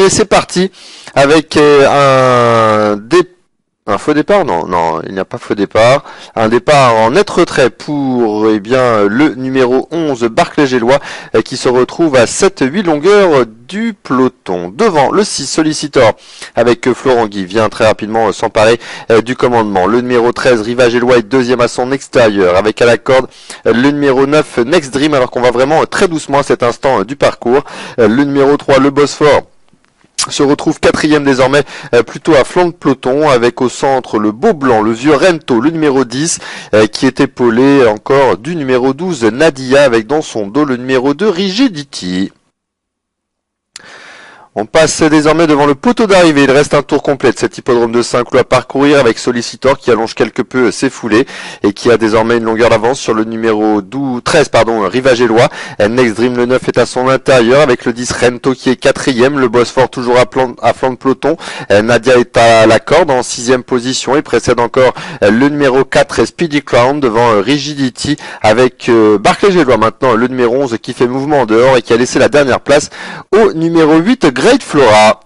et c'est parti avec un faux départ. Non, il n'y a pas faux départ. Un départ en net retrait pour le numéro 11 Barclay Gélois qui se retrouve à 7-8 longueurs du peloton. Devant le 6 Solicitor avec Florent Guy vient très rapidement s'emparer du commandement. Le numéro 13 Rivage Gélois est deuxième à son extérieur avec à la corde le numéro 9 Next Dream, alors qu'on va vraiment très doucement à cet instant du parcours. Le numéro 3 Le Bosphore se retrouve quatrième désormais, plutôt à flanc de peloton, avec au centre le beau blanc, le vieux Rento, le numéro 10, qui est épaulé encore du numéro 12 Nadia, avec dans son dos le numéro 2 Rigidity. On passe désormais devant le poteau d'arrivée. Il reste un tour complet de cet hippodrome de Saint-Cloud à parcourir avec Solicitor qui allonge quelque peu ses foulées et qui a désormais une longueur d'avance sur le numéro 13, Rivage Gélois. Next Dream le 9 est à son intérieur avec le 10 Rento qui est quatrième. Le Bosphore toujours à flanc de peloton. Nadia est à la corde en sixième position et précède encore le numéro 4 Speedy Crown devant Rigidity avec Barclay Gélois maintenant le numéro 11 qui fait mouvement en dehors et qui a laissé la dernière place au numéro 8 Great Flora.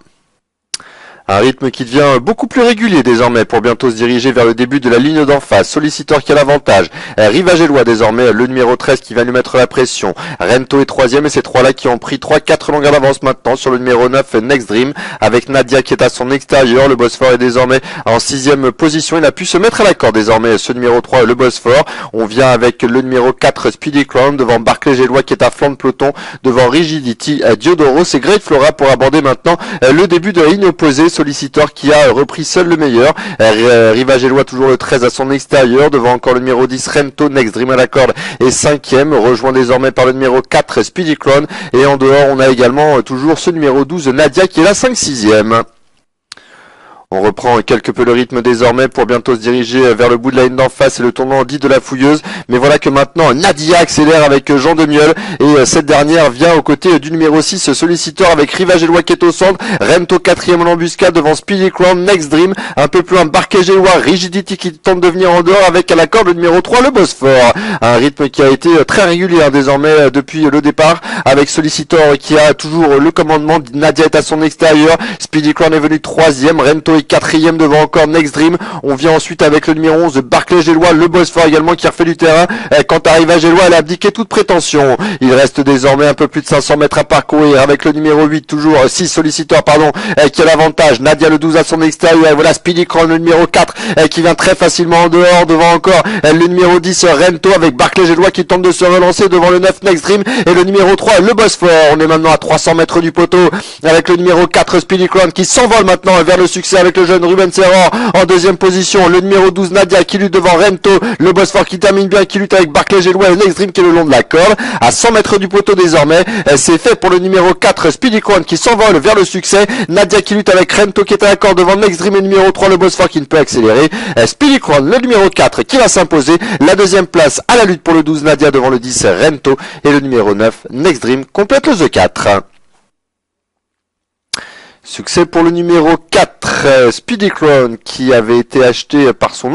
Un rythme qui devient beaucoup plus régulier désormais pour bientôt se diriger vers le début de la ligne d'en face. Solicitor qui a l'avantage. Rivage Gélois désormais, le numéro 13 qui va lui mettre la pression. Rento est troisième et ces trois-là qui ont pris 3-4 longueurs d'avance maintenant sur le numéro 9 Next Dream avec Nadia qui est à son extérieur. Le Bosphore est désormais en sixième position. Il a pu se mettre à la corde désormais ce numéro 3 le Bosphore. On vient avec le numéro 4 Speedy Crown devant Barclay Gélois qui est à flanc de peloton devant Rigidity, Diodoros et Great Flora pour aborder maintenant le début de la ligne opposée. Solicitor qui a repris seul le meilleur. Rivage Gélois toujours le 13 à son extérieur devant encore le numéro 10 Rento. Next Dream à la corde et cinquième, rejoint désormais par le numéro 4 Speedy Crown et en dehors on a également toujours ce numéro 12 Nadia qui est la 5-6e. On reprend quelque peu le rythme désormais pour bientôt se diriger vers le bout de la ligne d'en face et le tournant dit de la Fouilleuse. Mais voilà que maintenant Nadia accélère avec Jean Demiol et cette dernière vient aux côtés du numéro 6 Solicitor avec Rivage Gélois qui est au centre. Rento quatrième en embuscade devant Speedy Crown, Next Dream un peu plus loin Barclay Gélois, Rigidity qui tente de venir en dehors avec à la corde le numéro 3 le Bosphore. Un rythme qui a été très régulier désormais depuis le départ avec Solicitor qui a toujours le commandement. Nadia est à son extérieur. Speedy Crown est venu troisième. Rento est quatrième devant encore Next Dream. On vient ensuite avec le numéro 11 Barclay Gélois, le Bosphore également qui refait du terrain. Quant à Rivage Gélois, elle a abdiqué toute prétention. Il reste désormais un peu plus de 500 mètres à parcourir avec le numéro 8, toujours 6 Solicitor, qui a l'avantage. Nadia le 12 à son extérieur. Et voilà Speedy Crown, le numéro 4, qui vient très facilement en dehors devant encore le numéro 10 Rento avec Barclay Gélois qui tente de se relancer devant le 9 Next Dream et le numéro 3 le Bosphore. On est maintenant à 300 mètres du poteau avec le numéro 4 Speedy Crown qui s'envole maintenant vers le succès avec le jeune Ruben Serran en deuxième position. Le numéro 12 Nadia qui lutte devant Rento. Le Bosphore qui termine bien, qui lutte avec Barclay Gélois et Next Dream qui est le long de la corde. À 100 mètres du poteau désormais, c'est fait pour le numéro 4 Speedy Crown qui s'envole vers le succès. Nadia qui lutte avec Rento qui est à la corde devant Next Dream et le numéro 3 le Bosphore qui ne peut accélérer. Speedy Crown, le numéro 4 qui va s'imposer. La deuxième place à la lutte pour le 12 Nadia devant le 10 Rento et le numéro 9 Next Dream complète le The 4. Succès pour le numéro 4, Speedy Crown, qui avait été acheté par son